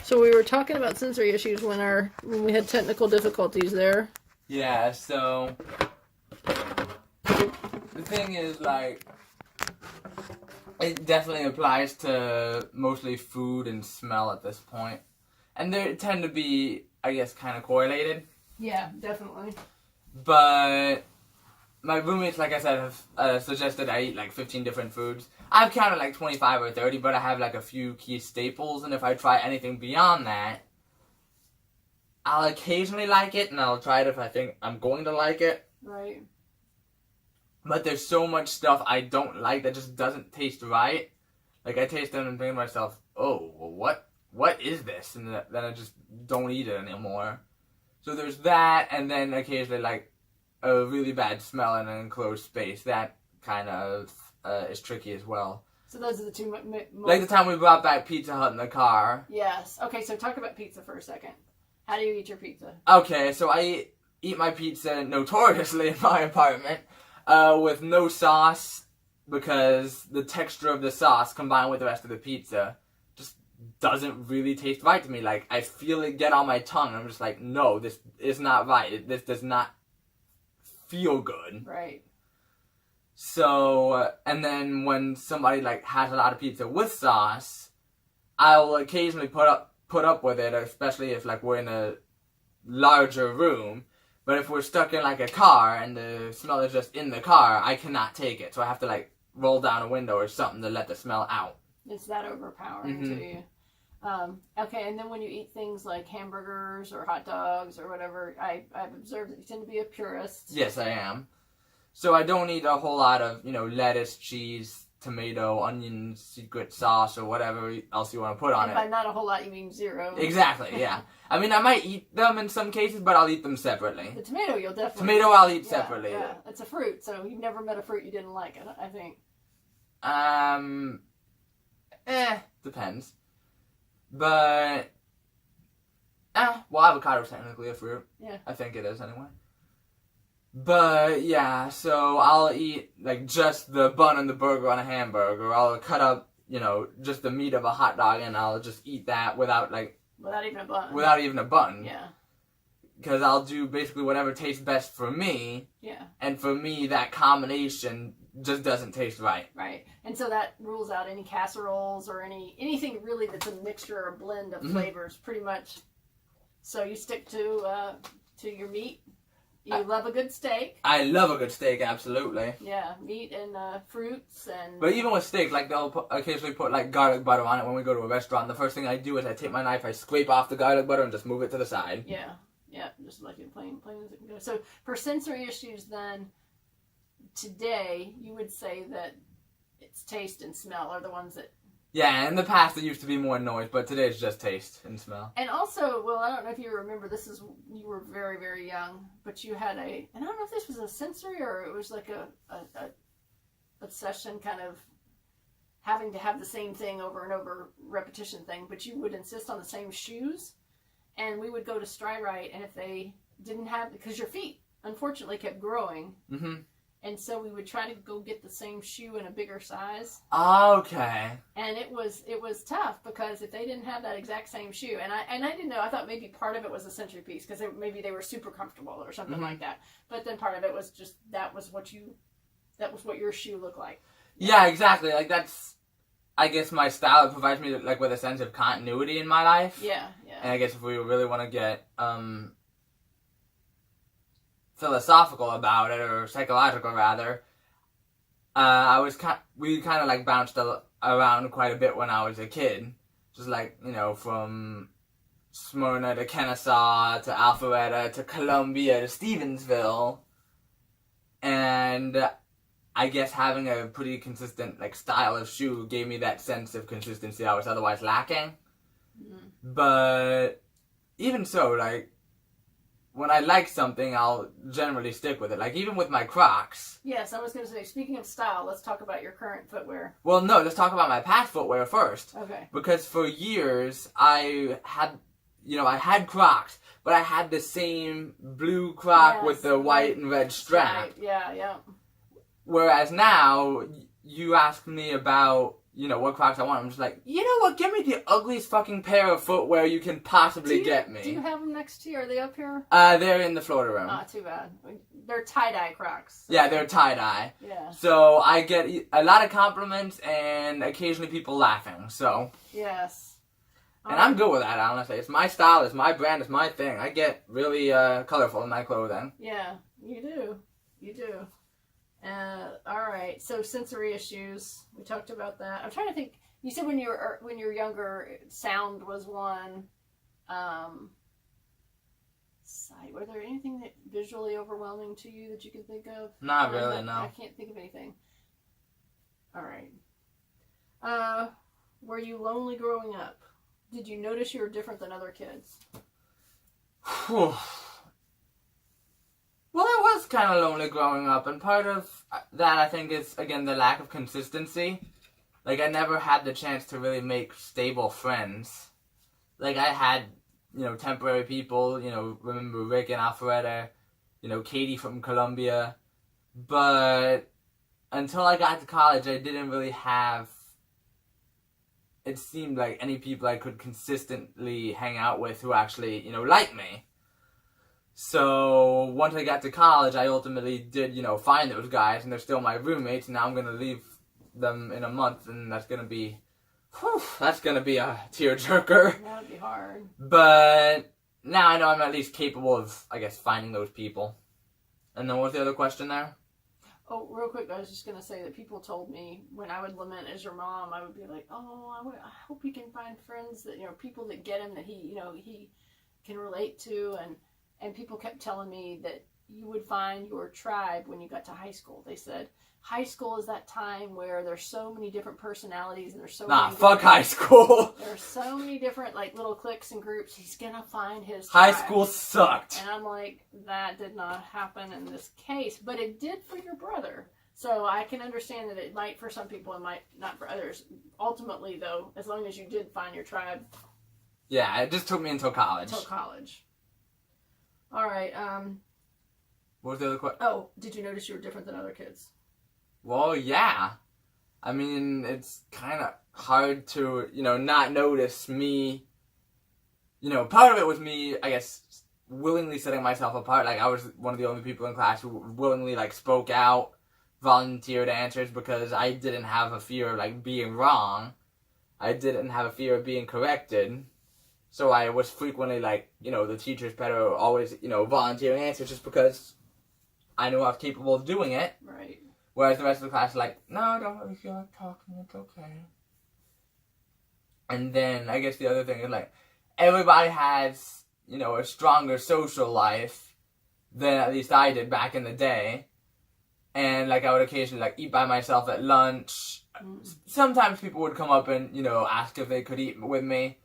So we were talking about sensory issues when we had technical difficulties there. Yeah, so the thing is, like, it definitely applies to mostly food and smell at this point. And they tend to be, I guess, kind of correlated. Yeah, definitely. But my roommates, like I said, have suggested I eat like 15 different foods. I've counted like 25 or 30, but I have like a few key staples, and if I try anything beyond that, I'll occasionally like it, and I'll try it if I think I'm going to like it. Right. But there's so much stuff I don't like that just doesn't taste right. Like, I taste them and think to myself, oh, well, what is this? And then I just don't eat it anymore. So there's that, and then occasionally, like, a really bad smell in an enclosed space. That kind of is tricky as well. So those are the two Like the time we brought back Pizza Hut in the car. Yes. Okay, so talk about pizza for a second. How do you eat your pizza? Okay, so I eat my pizza notoriously in my apartment with no sauce, because the texture of the sauce combined with the rest of the pizza just doesn't really taste right to me. Like, I feel it get on my tongue, and I'm just like, no, this is not right. This does not feel good. Right. So, and then when somebody, like, has a lot of pizza with sauce, I'll occasionally put up with it, especially if, like, we're in a larger room. But if we're stuck in, like, a car and the smell is just in the car, I cannot take it. So I have to, like, roll down a window or something to let the smell out. It's that overpowering to you. Okay, and then when you eat things like hamburgers or hot dogs or whatever, I've observed that you tend to be a purist. Yes, I am. So I don't eat a whole lot of, lettuce, cheese, tomato, onion, secret sauce, or whatever else you want to put on and it. By not a whole lot, you mean zero. Exactly, yeah. I mean, I might eat them in some cases, but I'll eat them separately. The tomato you'll definitely... Tomato I'll eat separately. Yeah, it's a fruit, so you've never met a fruit you didn't like, I think. Depends. But, well, avocado's technically a fruit. Yeah. I think it is, anyway. But, yeah, so I'll eat, like, just the bun and the burger on a hamburger. I'll cut up, just the meat of a hot dog, and I'll just eat that without even a bun. Without even a bun. Yeah. Because I'll do basically whatever tastes best for me. Yeah. And for me, that combination just doesn't taste right. Right. And so that rules out any casseroles or anything really that's a mixture or a blend of flavors, pretty much. So you stick to your meat. You love a good steak. I love a good steak, absolutely. Yeah, meat and fruits and... But even with steak, like, they'll occasionally put, like, garlic butter on it when we go to a restaurant. The first thing I do is I take my knife, I scrape off the garlic butter and just move it to the side. Yeah, yeah, just like it plain as it can go. So for sensory issues then, today, you would say that it's taste and smell are the ones that... Yeah, in the past it used to be more noise, but today it's just taste and smell. And also, well, I don't know if you remember, you were very, very young, but you had and I don't know if this was a sensory or it was like a obsession, kind of having to have the same thing over and over, repetition thing, but you would insist on the same shoes, and we would go to Stryrite, and if they didn't have, because your feet, unfortunately, kept growing, and so we would try to go get the same shoe in a bigger size. Okay. And it was tough, because if they didn't have that exact same shoe, and I didn't know, I thought maybe part of it was a sensory piece, because maybe they were super comfortable or something like that. But then part of it was just that was what your shoe looked like. Yeah, exactly. Like, that's, I guess, my style. It provides me, like, with a sense of continuity in my life. Yeah, yeah. And I guess if we really want to get philosophical about it, or psychological rather, we kind of like bounced around quite a bit when I was a kid, just like, from Smyrna to Kennesaw to Alpharetta to Columbia to Stevensville, and I guess having a pretty consistent, like, style of shoe gave me that sense of consistency I was otherwise lacking. But even so, like, when I like something, I'll generally stick with it. Like, even with my Crocs. Yes, I was going to say, speaking of style, let's talk about your current footwear. Well, no, let's talk about my past footwear first. Okay. Because for years, I had Crocs, but I had the same blue Croc with the white and red strap. Yeah, yeah. Whereas now, you ask me about, what Crocs I want. I'm just like, you know what? Give me the ugliest fucking pair of footwear you can possibly get me. Do you have them next to you? Are they up here? They're in the Florida room. Ah, too bad. They're tie-dye Crocs. So. Yeah, they're tie-dye. Yeah. So I get a lot of compliments and occasionally people laughing, so. Yes. And I'm good with that, honestly. It's my style, it's my brand, it's my thing. I get really colorful in my clothing. Yeah, you do. You do. All right. So sensory issues. We talked about that. I'm trying to think. You said when you were younger, sound was one. Sight. Were there anything that visually overwhelming to you that you can think of? Not really. No. I can't think of anything. All right. Were you lonely growing up? Did you notice you were different than other kids? Well, I was kind of lonely growing up, and part of that, I think, is, again, the lack of consistency. Like, I never had the chance to really make stable friends. Like, I had, temporary people, remember Rick and Alpharetta, Katie from Columbia, but until I got to college, I didn't really have, it seemed like, any people I could consistently hang out with who actually, liked me. So, once I got to college, I ultimately did, find those guys, and they're still my roommates, and now I'm going to leave them in a month, and that's going to be, a tearjerker. That would be hard. But, now I know I'm at least capable of, I guess, finding those people. And then what was the other question there? Oh, real quick, I was just going to say that people told me when I would lament as your mom, I would be like, oh, I hope he can find friends that, people that get him that he can relate to, and people kept telling me that you would find your tribe when you got to high school. They said, high school is that time where there's so many different personalities and there's so many fuck high school. There's so many different, little cliques and groups. He's gonna find his tribe. High school sucked. And I'm like, that did not happen in this case. But it did for your brother. So I can understand that it might for some people and might not for others. Ultimately, though, as long as you did find your tribe. Yeah, it just took me until college. All right. What was the other question? Oh, did you notice you were different than other kids? Well, yeah. I mean, it's kind of hard to, not notice me. Part of it was me, I guess, willingly setting myself apart. Like, I was one of the only people in class who willingly, spoke out, volunteered answers, because I didn't have a fear of, being wrong. I didn't have a fear of being corrected. So I was frequently, the teachers better always, volunteering answers just because I knew I was capable of doing it. Right. Whereas the rest of the class is like, no, I don't really feel like talking, it's okay. And then, I guess the other thing is, everybody has, a stronger social life than at least I did back in the day. And, I would occasionally, eat by myself at lunch. Sometimes people would come up and, ask if they could eat with me.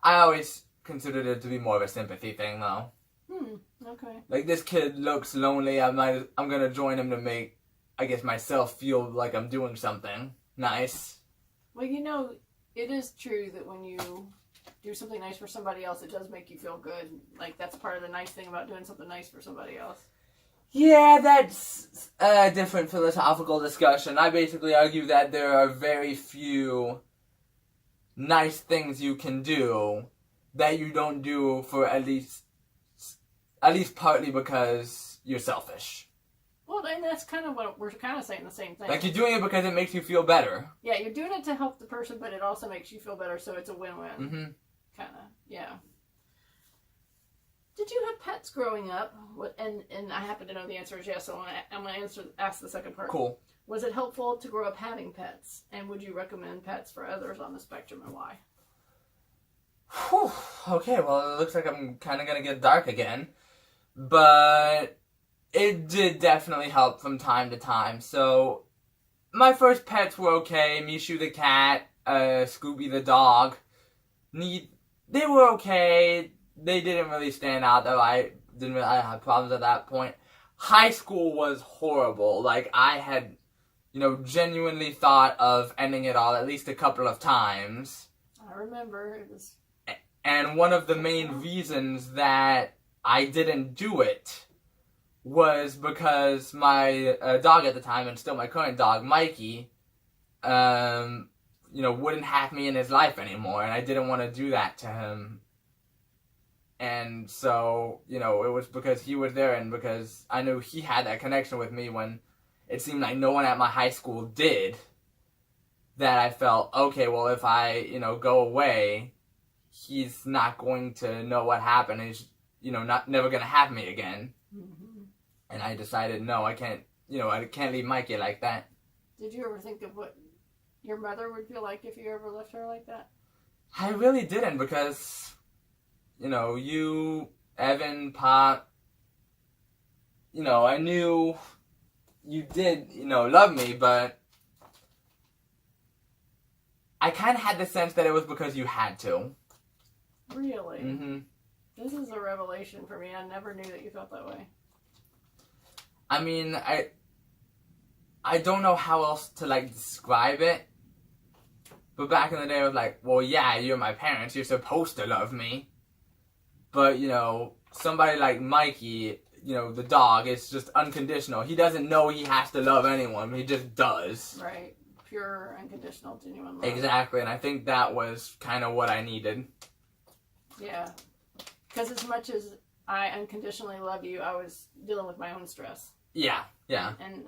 I always considered it to be more of a sympathy thing, though. Okay. This kid looks lonely, I'm gonna join him to make, I guess, myself feel like I'm doing something nice. Well, it is true that when you do something nice for somebody else, it does make you feel good. That's part of the nice thing about doing something nice for somebody else. Yeah, that's a different philosophical discussion. I basically argue that there are very few nice things you can do that you don't do for at least partly because you're selfish. Well, and that's kind of what we're kind of saying, the same thing. You're doing it because it makes you feel better. Yeah, you're doing it to help the person, but it also makes you feel better, so it's a win-win. Mm-hmm. Kind of, yeah. Did you have pets growing up? And I happen to know the answer is yes, so I'm going to ask the second part. Cool. Was it helpful to grow up having pets? And would you recommend pets for others on the spectrum, and why? Whew. Okay, well, it looks like I'm kind of going to get dark again. But it did definitely help from time to time. So, my first pets were okay. Mishu the cat, Scooby the dog. They were okay. They didn't really stand out, though. I didn't really have problems at that point. High school was horrible. I had, genuinely thought of ending it all at least a couple of times. I remember. It was... And one of the main reasons that I didn't do it was because my dog at the time, and still my current dog, Mikey, wouldn't have me in his life anymore, and I didn't want to do that to him. And so, it was because he was there and because I knew he had that connection with me when it seemed like no one at my high school did, that I felt, okay, well, if I, go away, he's not going to know what happened. He's, never going to have me again. Mm-hmm. And I decided, no, I can't, I can't leave Mikey like that. Did you ever think of what your mother would feel like if you ever left her like that? I really didn't, because, you, Evan, Pop, I knew you did, love me, but I kind of had the sense that it was because you had to. Really? Mm-hmm. This is a revelation for me. I never knew that you felt that way. I mean, I don't know how else to, describe it. But back in the day, I was like, well, yeah, you're my parents. You're supposed to love me. But, somebody like Mikey, the dog, is just unconditional. He doesn't know he has to love anyone. He just does. Right. Pure, unconditional, genuine love. Exactly. And I think that was kind of what I needed. Yeah. Because as much as I unconditionally love you, I was dealing with my own stress. Yeah. Yeah. And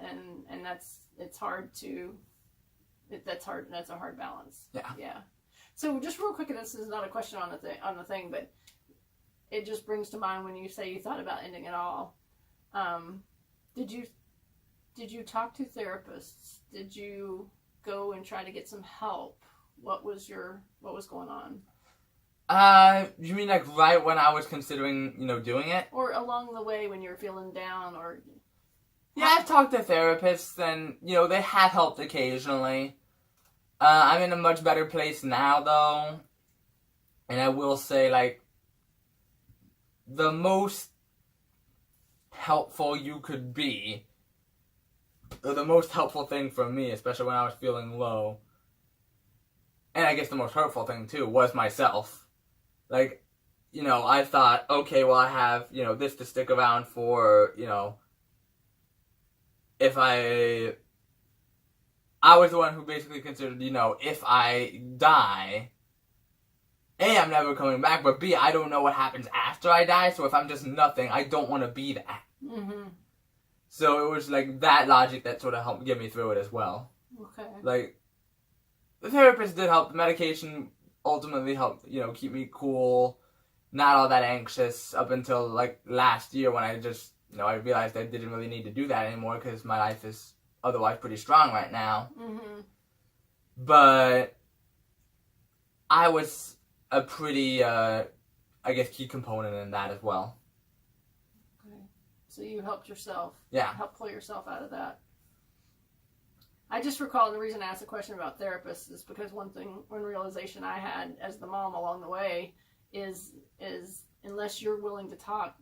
it's hard to... That's hard. That's a hard balance. Yeah. Yeah. So just real quick, and this is not a question on the thing, but it just brings to mind when you say you thought about ending it all. Did you talk to therapists? Did you go and try to get some help? What was going on? You mean right when I was considering, doing it? Or along the way when you were feeling down, or... Yeah, I've talked to therapists, and, they have helped occasionally. I'm in a much better place now, though. And I will say, the most helpful you could be, or the most helpful thing for me, especially when I was feeling low, and I guess the most hurtful thing, too, was myself. I thought, okay, well, I have, this to stick around for, if I was the one who basically considered, if I die, A, I'm never coming back, but B, I don't know what happens after I die, so if I'm just nothing, I don't want to be that. Mm-hmm. So it was, that logic that sort of helped get me through it as well. Okay. The therapist did help. The medication ultimately helped, keep me cool, not all that anxious, up until, last year when I just... I realized I didn't really need to do that anymore because my life is otherwise pretty strong right now. Mm-hmm. But I was a pretty, key component in that as well. Okay. So you helped yourself. Yeah. Help pull yourself out of that. I just recall the reason I asked the question about therapists is because one realization I had as the mom along the way is unless you're willing to talk,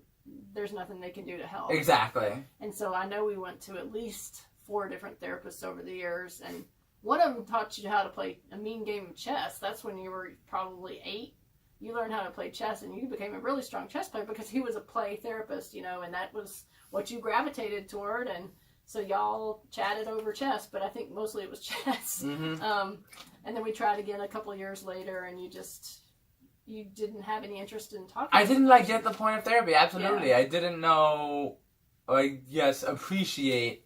there's nothing they can do to help. Exactly. And so I know we went to at least 4 different therapists over the years, and one of them taught you how to play a mean game of chess. That's when you were probably 8. You learned how to play chess, and you became a really strong chess player because he was a play therapist, and that was what you gravitated toward, and so y'all chatted over chess, but I think mostly it was chess. Mm-hmm. And then we tried again a couple of years later, and you didn't have any interest in talking. I didn't get the point of therapy. Absolutely. Yeah. I didn't know, appreciate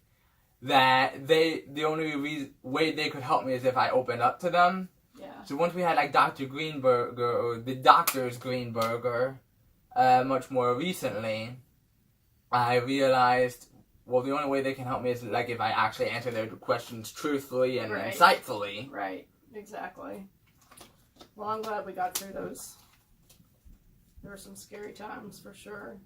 that the only way they could help me is if I opened up to them. Yeah. So once we had Dr. Greenberger, or the doctors Greenberger, much more recently, I realized, well, the only way they can help me is if I actually answer their questions truthfully and insightfully. Right. Exactly. Well, I'm glad we got through those. There were some scary times for sure.